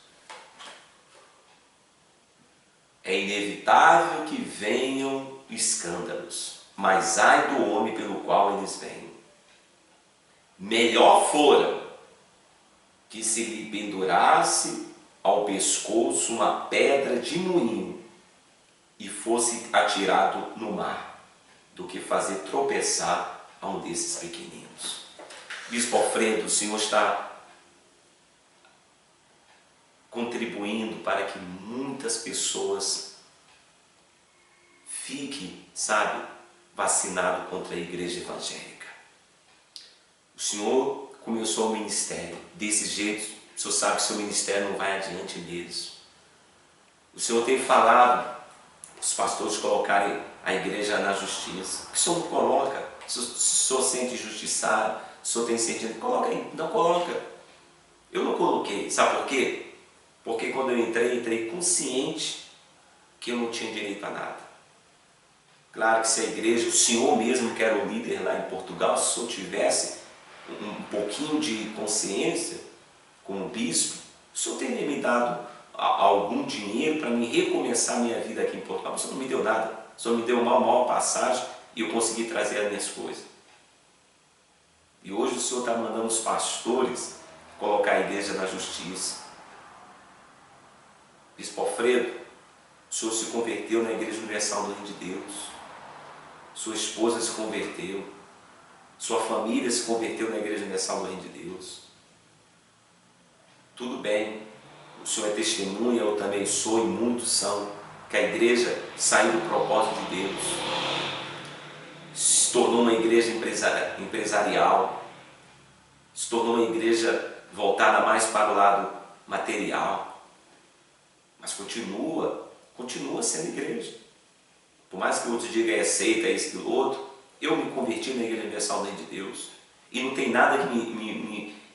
É inevitável que venham escândalos, mas ai do homem pelo qual eles vêm. Melhor fora que se lhe pendurasse ao pescoço uma pedra de moinho e fosse atirado no mar, do que fazer tropeçar a um desses pequeninos. Bispo Alfredo, o Senhor está contribuindo para que muitas pessoas fiquem, vacinado contra a igreja evangélica. O Senhor começou o ministério desse jeito. O Senhor sabe que seu ministério não vai adiante mesmo. O Senhor tem falado os pastores colocarem a igreja na justiça. O Senhor não coloca. Se o Senhor sente injustiçado, se o Senhor tem sentido, coloca aí. Não coloca. Eu não coloquei. Sabe por quê? Porque quando eu entrei consciente que eu não tinha direito a nada. Claro que se a igreja, o Senhor mesmo que era o líder lá em Portugal, se o Senhor tivesse um pouquinho de consciência, como bispo, o Senhor teria me dado algum dinheiro para me recomeçar a minha vida aqui em Portugal. O Senhor não me deu nada. O Senhor me deu uma maior passagem e eu consegui trazer as minhas coisas. E hoje o Senhor está mandando os pastores colocar a igreja na justiça. Bispo Alfredo, o Senhor se converteu na Igreja Universal do Reino de Deus. Sua esposa se converteu. Sua família se converteu na Igreja Universal do Reino de Deus. Tudo bem, o Senhor é testemunha, eu também sou e muitos são, que a igreja saiu do propósito de Deus, se tornou uma igreja empresarial, se tornou uma igreja voltada mais para o lado material, mas continua sendo igreja. Por mais que outros digam é seita, é isso e outro, eu me converti na Igreja Universal do Reino de Deus e não tem nada que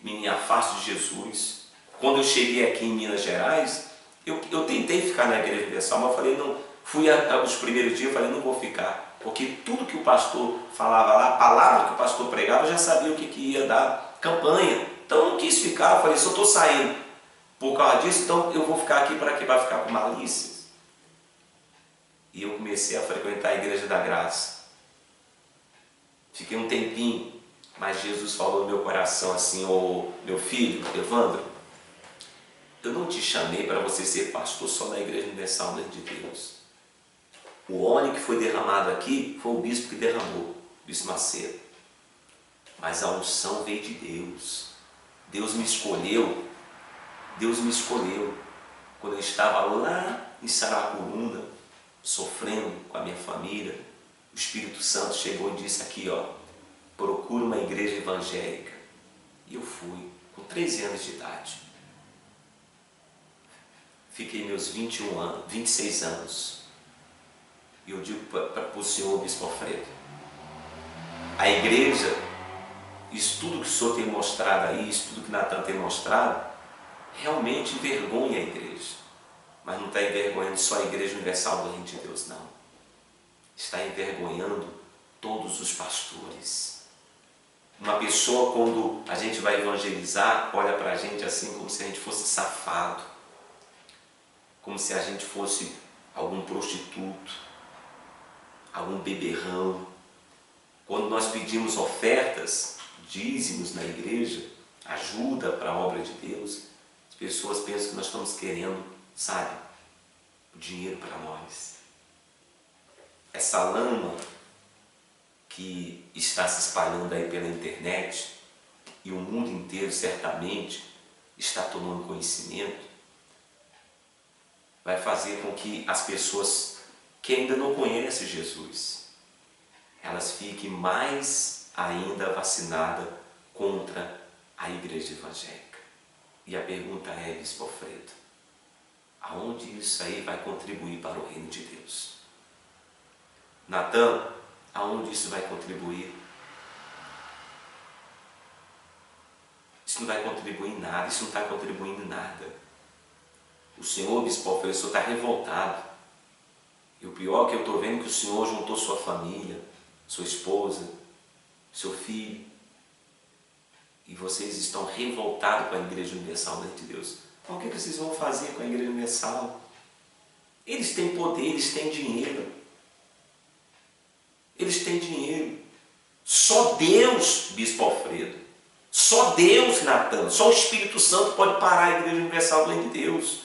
me afaste de Jesus. Quando eu cheguei aqui em Minas Gerais, eu tentei ficar na Igreja Universal, mas eu falei, não, fui os primeiros dias, eu falei, não vou ficar, porque tudo que o pastor falava lá, a palavra que o pastor pregava, eu já sabia o que ia dar campanha. Então eu não quis ficar, eu falei, se eu estou saindo por causa disso, então eu vou ficar aqui para que vai ficar com malícias. E eu comecei a frequentar a Igreja da Graça. Fiquei um tempinho, mas Jesus falou no meu coração assim, ô meu filho, Evandro, eu não te chamei para você ser pastor só na Igreja Universal do Reino de Deus. O óleo que foi derramado aqui foi o bispo que derramou, o bispo Macedo. Mas a unção veio de Deus. Deus me escolheu. Quando eu estava lá em Saracuruna, sofrendo com a minha família, o Espírito Santo chegou e disse aqui, procura uma igreja evangélica. E eu fui, com 13 anos de idade. Fiquei meus 26 anos. E eu digo para o senhor, Bispo Alfredo, a igreja, isso tudo que o senhor tem mostrado aí, isso tudo que Natan tem mostrado, realmente envergonha a igreja. Mas não está envergonhando só a Igreja Universal do Reino de Deus, não. Está envergonhando todos os pastores. Uma pessoa, quando a gente vai evangelizar, olha para a gente assim como se a gente fosse safado, como se a gente fosse algum prostituto, algum beberrão. Quando nós pedimos ofertas, dízimos na igreja, ajuda para a obra de Deus, as pessoas pensam que nós estamos querendo, o dinheiro para nós. Essa lama que está se espalhando aí pela internet, e o mundo inteiro certamente está tomando conhecimento, vai fazer com que as pessoas que ainda não conhecem Jesus, elas fiquem mais ainda vacinadas contra a igreja evangélica. E a pergunta é, Bispo Alfredo, aonde isso aí vai contribuir para o reino de Deus? Natan, aonde isso vai contribuir? Isso não vai contribuir em nada, isso não está contribuindo em nada. O senhor, Bispo Alfredo, o senhor está revoltado. E o pior é que eu estou vendo que o senhor juntou sua família, sua esposa, seu filho, e vocês estão revoltados com a Igreja Universal de Deus. Então o que vocês vão fazer com a Igreja Universal? Eles têm poder, eles têm dinheiro. Eles têm dinheiro. Só Deus, Bispo Alfredo, só Deus, Natan, só o Espírito Santo pode parar a Igreja Universal de Deus.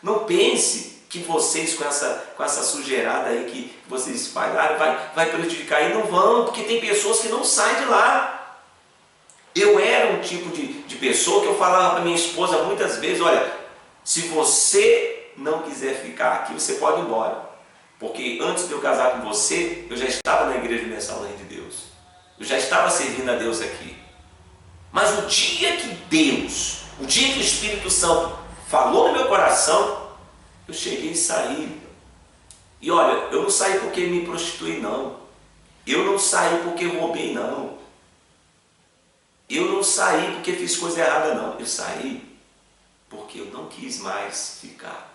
Não pense que vocês, com essa sujeirada aí que vocês espalharam, vai prejudicar. E não vão, porque tem pessoas que não saem de lá. Eu era um tipo de pessoa que eu falava para minha esposa muitas vezes, olha, se você não quiser ficar aqui, você pode ir embora. Porque antes de eu casar com você, eu já estava na Igreja Universal de Deus. Eu já estava servindo a Deus aqui. Mas o dia que o dia que o Espírito Santo falou no meu coração, eu cheguei e saí. E olha, eu não saí porque me prostituí, não. Eu não saí porque roubei, não. Eu não saí porque fiz coisa errada, não. Eu saí porque eu não quis mais ficar.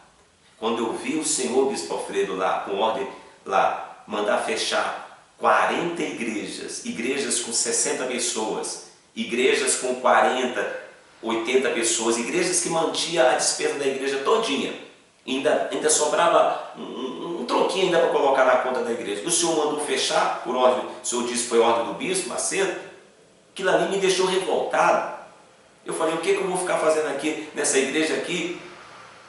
Quando eu vi o senhor Bispo Alfredo lá, com ordem lá, mandar fechar 40 igrejas com 60 pessoas, igrejas com 40, 80 pessoas, igrejas que mantinha a despesa da igreja todinha. Ainda sobrava um troquinho ainda para colocar na conta da igreja. E o senhor mandou fechar, por ordem, o senhor disse que foi ordem do bispo Macedo. Aquilo ali me deixou revoltado. Eu falei, o que eu vou ficar fazendo aqui, nessa igreja aqui?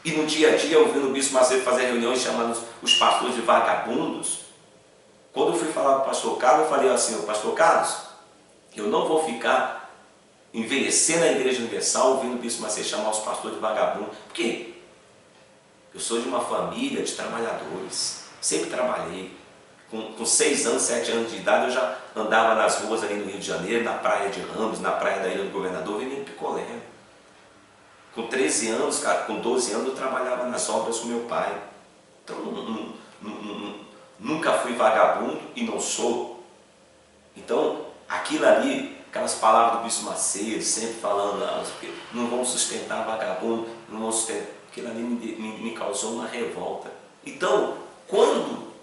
E no dia a dia, ouvindo o bispo Macedo fazer reuniões, chamando os pastores de vagabundos. Quando eu fui falar para o pastor Carlos, eu falei assim, pastor Carlos, eu não vou ficar envelhecendo a Igreja Universal, ouvindo o bispo Macedo chamar os pastores de vagabundo. Por quê? Eu sou de uma família de trabalhadores, sempre trabalhei. Com 6 anos, 7 anos de idade, eu já andava nas ruas ali no Rio de Janeiro, na praia de Ramos, na praia da Ilha do Governador, vendendo picolé. Com 13 anos, com 12 anos, eu trabalhava nas obras com meu pai. Então, nunca fui vagabundo e não sou. Então, aquilo ali, aquelas palavras do bispo Macedo, sempre falando, não vão sustentar vagabundo, não vão sustentar. Aquilo ali me causou uma revolta. Então, quando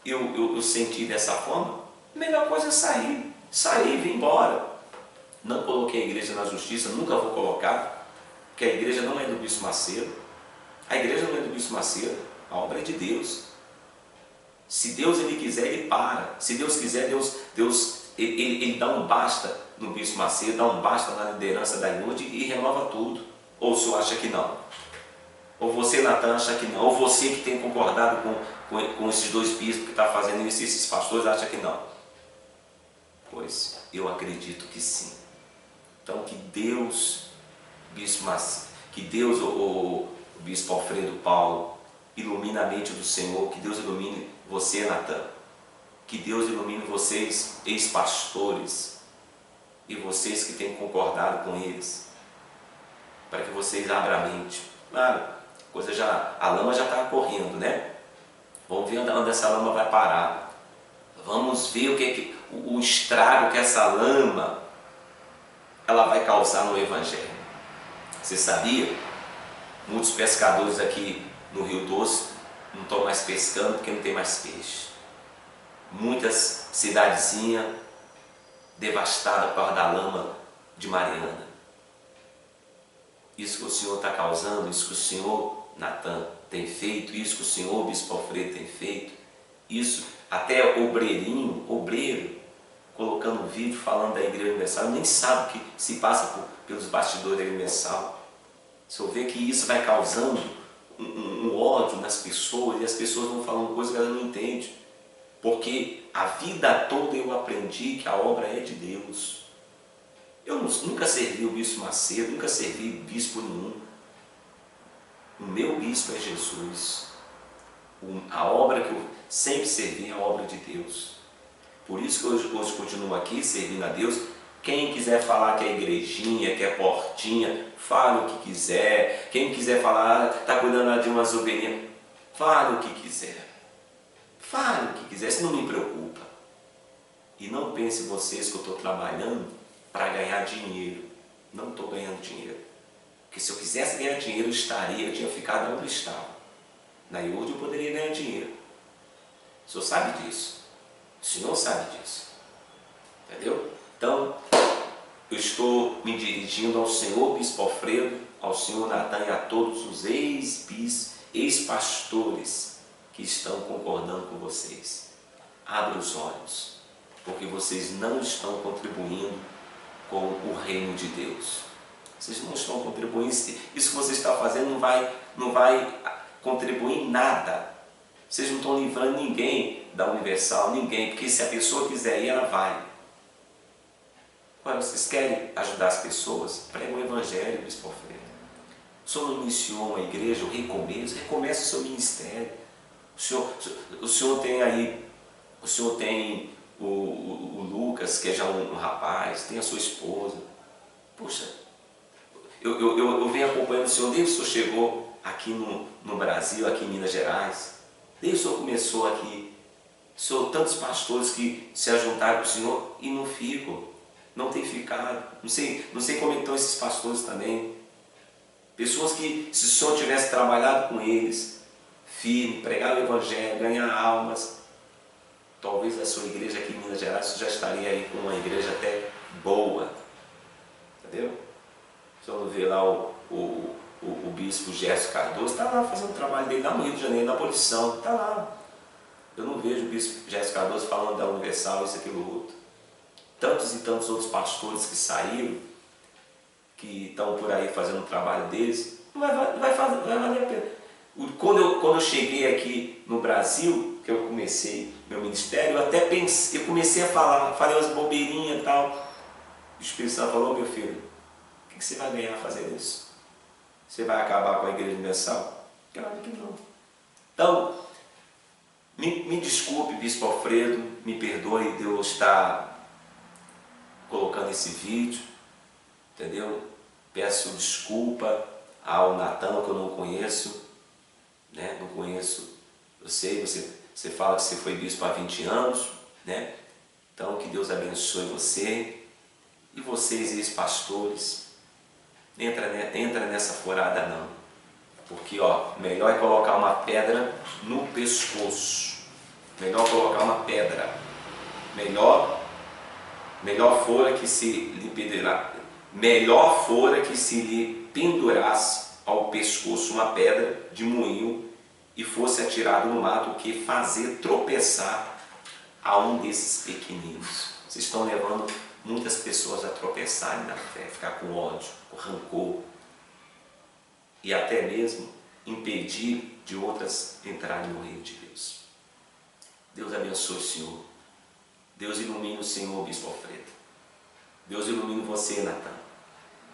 eu senti dessa forma, a melhor coisa é sair, vir embora. Não coloquei a igreja na justiça, nunca vou colocar, porque a igreja não é do bispo Macedo. A igreja não é do bispo Macedo, a obra é de Deus. Se Deus ele quiser, ele para. Se Deus quiser, Deus ele dá um basta no bispo Macedo, dá um basta na liderança da IUD e renova tudo. Ou o senhor acha que não? Ou você, Natan, acha que não? Ou você que tem concordado com esses dois bispos que está fazendo isso, esses pastores, acha que não? Pois eu acredito que sim. Então que Deus, o bispo Alfredo Paulo, ilumine a mente do Senhor, que Deus ilumine você, Natan, que Deus ilumine vocês, ex-pastores, e vocês que têm concordado com eles, para que vocês abram a mente. Claro, a lama já está correndo, né? Vamos ver onde essa lama vai parar. Vamos ver o estrago que essa lama ela vai causar no Evangelho. Você sabia? Muitos pescadores aqui no Rio Doce não estão mais pescando porque não tem mais peixe. Muitas cidadezinhas devastadas por causa da lama de Mariana. Isso que o Senhor está causando, isso que o Senhor, Natan, tem feito, isso que o Senhor, Bispo Alfredo, tem feito, isso, até obreiro, colocando um vídeo falando da Igreja Universal, nem sabe o que se passa pelos bastidores da Igreja Universal. Se eu ver que isso vai causando um ódio nas pessoas, e as pessoas vão falando coisas que elas não entendem, porque a vida toda eu aprendi que a obra é de Deus. Eu nunca servi o bispo Macedo, nunca servi bispo nenhum. O meu bispo é Jesus. A obra que eu sempre servi é a obra de Deus. Por isso que hoje continuo aqui servindo a Deus. Quem quiser falar que é igrejinha, que é portinha, fale o que quiser. Quem quiser falar, está cuidando de umas ovelhinhas, fale o que quiser. Fale o que quiser, isso não me preocupa. E não pense vocês que eu estou trabalhando para ganhar dinheiro. Não estou ganhando dinheiro. Porque se eu quisesse ganhar dinheiro, eu tinha ficado onde eu estava. Na IURD eu poderia ganhar dinheiro. O senhor sabe disso. O senhor sabe disso. Entendeu? Então, eu estou me dirigindo ao senhor Bispo Alfredo, ao senhor Natan e a todos os ex-pastores que estão concordando com vocês. Abra os olhos, porque vocês não estão contribuindo com o reino de Deus. Vocês não estão contribuindo. Isso que você está fazendo não vai contribuir em nada. Vocês não estão livrando ninguém da Universal, ninguém, porque se a pessoa quiser ir, ela vai. Agora, vocês querem ajudar as pessoas? Prega o Evangelho, Bispo Alfredo. O senhor não iniciou uma igreja, o recomece o seu ministério. O senhor tem aí, o Lucas, que é já um rapaz, tem a sua esposa. Poxa, eu venho acompanhando o senhor desde que o senhor chegou aqui no Brasil, aqui em Minas Gerais. Desde que o senhor começou aqui. O senhor, tantos pastores que se ajuntaram para o senhor e não ficam. Não tem ficado. Não sei como estão esses pastores também. Pessoas que, se o senhor tivesse trabalhado com eles, firme, pregar o Evangelho, ganhar almas, talvez a sua igreja aqui em Minas Gerais já estaria aí com uma igreja até boa. Entendeu? O senhor não vê lá o bispo Gerson Cardoso, está lá fazendo o trabalho dele lá no Rio de Janeiro, na abolição, está lá. Eu não vejo o bispo Gerson Cardoso falando da Universal, isso, aquilo, outro. Tantos e tantos outros pastores que saíram, que estão por aí fazendo o trabalho deles, não vai valer a pena. Quando eu cheguei aqui no Brasil, que eu comecei meu ministério, eu comecei a falei umas bobeirinhas e tal. O Espírito Santo falou: meu filho, o que você vai ganhar fazendo isso? Você vai acabar com a Igreja Universal? Claro que não. Então, me desculpe, Bispo Alfredo, me perdoe de eu estar colocando esse vídeo, entendeu? Peço desculpa ao Natan, que eu não conheço, né? Não conheço. Eu sei, você fala que você foi bispo há 20 anos, né? Então, que Deus abençoe você e vocês, ex-pastores. Entra nessa furada não, porque melhor é colocar uma pedra no pescoço. Melhor colocar uma pedra. Melhor fora que se lhe pendurasse ao pescoço uma pedra de moinho e fosse atirado no mato, que fazer tropeçar a um desses pequeninos. Vocês estão levando muitas pessoas a tropeçarem na fé, ficar com ódio, com rancor, e até mesmo impedir de outras entrarem no reino de Deus. Deus abençoe o Senhor. Deus ilumine o Senhor, Bispo Alfredo. Deus ilumine você, Natan.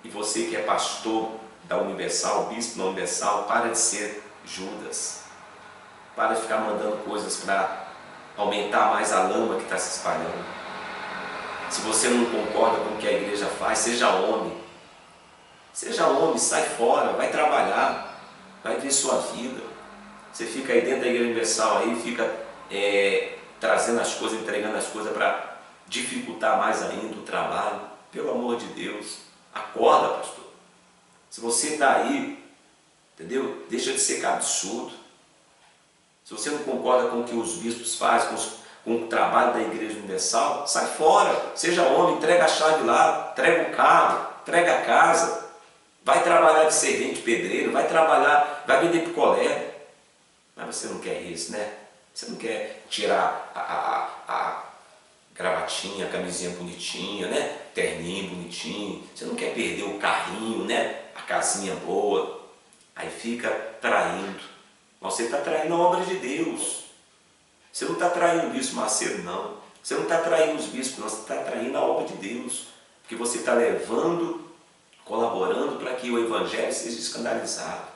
E você que é pastor da Universal, bispo da Universal, para de ser Judas. Para de ficar mandando coisas para aumentar mais a lama que está se espalhando. Se você não concorda com o que a igreja faz, seja homem. Seja homem, sai fora, vai trabalhar, vai ver sua vida. Você fica aí dentro da Igreja Universal, aí fica trazendo as coisas, entregando as coisas para dificultar mais ainda o trabalho. Pelo amor de Deus, acorda, pastor. Se você está aí, entendeu? Deixa de ser cabeçudo. Se você não concorda com o que os bispos fazem, com o trabalho da Igreja Universal, sai fora, seja homem, entrega a chave lá, entrega o carro, entrega a casa, vai trabalhar de servente, pedreiro, vai trabalhar, vai vender picolé. Mas você não quer isso, né? Você não quer tirar a gravatinha, a camisinha bonitinha, né? Terninho bonitinho. Você não quer perder o carrinho, né? A casinha boa. Aí fica traindo. Mas você está traindo a obra de Deus. Você Você não está traindo o bispo Macedo, não. Você não está traindo os bispos, não. Você está traindo a obra de Deus. Porque você está levando, colaborando para que o Evangelho seja escandalizado.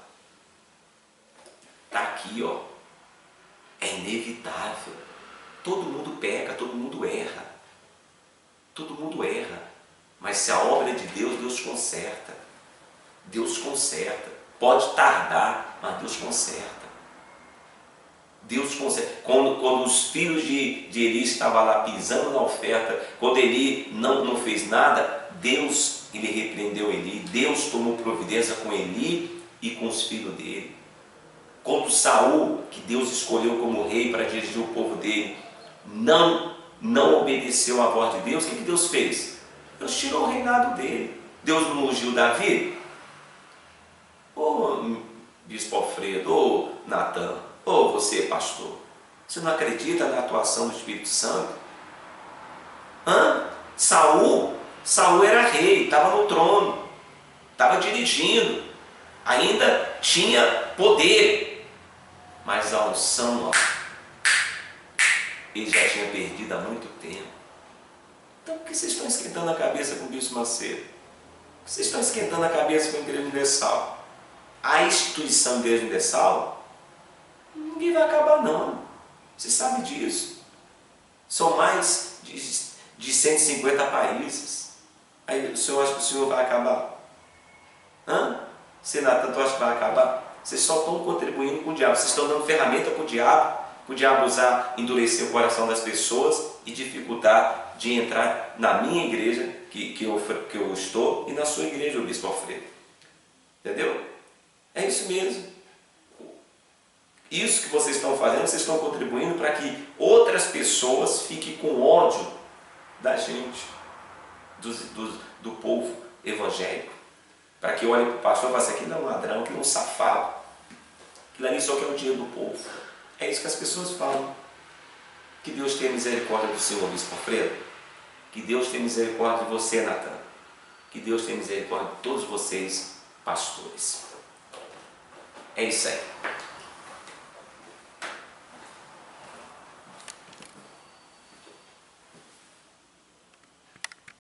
Está aqui, ó. É inevitável. Todo mundo peca, todo mundo erra. Todo mundo erra. Mas se a obra é de Deus, Deus conserta. Deus conserta. Pode tardar, mas Deus conserta. Deus conserta. Quando os filhos de Eli estavam lá pisando na oferta, quando Eli não fez nada, Deus, ele repreendeu Eli. Deus tomou providência com Eli e com os filhos dele. Quando Saul, que Deus escolheu como rei para dirigir o povo dele, não obedeceu à voz de Deus, o que Deus fez? Deus tirou o reinado dele. Deus não ungiu Davi? Ô bispo Alfredo, ô Natan, ô você pastor, você não acredita na atuação do Espírito Santo? Saul era rei, estava no trono, estava dirigindo, ainda tinha poder, mas a unção, ele já tinha perdido há muito tempo. Então por que vocês estão esquentando a cabeça com o bispo Macedo? Por que vocês estão esquentando a cabeça com a Igreja Universal? A instituição Igreja Universal, ninguém vai acabar não. Você sabe disso. São mais de 150 países. Aí o senhor acha que o senhor vai acabar? Senado, tu acha que vai acabar? Vocês só estão contribuindo com o diabo. Vocês estão dando ferramenta para o diabo usar, endurecer o coração das pessoas e dificultar de entrar na minha igreja, que eu estou, e na sua igreja, o bispo Alfredo. Entendeu? É isso mesmo. Isso que vocês estão fazendo, vocês estão contribuindo para que outras pessoas fiquem com ódio da gente, do povo evangélico. Para que olhem para o pastor e falem assim, aquilo é um ladrão, aquilo é um safado. Aquilo ali só quer o dinheiro do povo. É isso que as pessoas falam. Que Deus tenha misericórdia do Senhor, bispo Alfredo. Que Deus tenha misericórdia de você, Natan. Que Deus tenha misericórdia de todos vocês, pastores. É isso aí.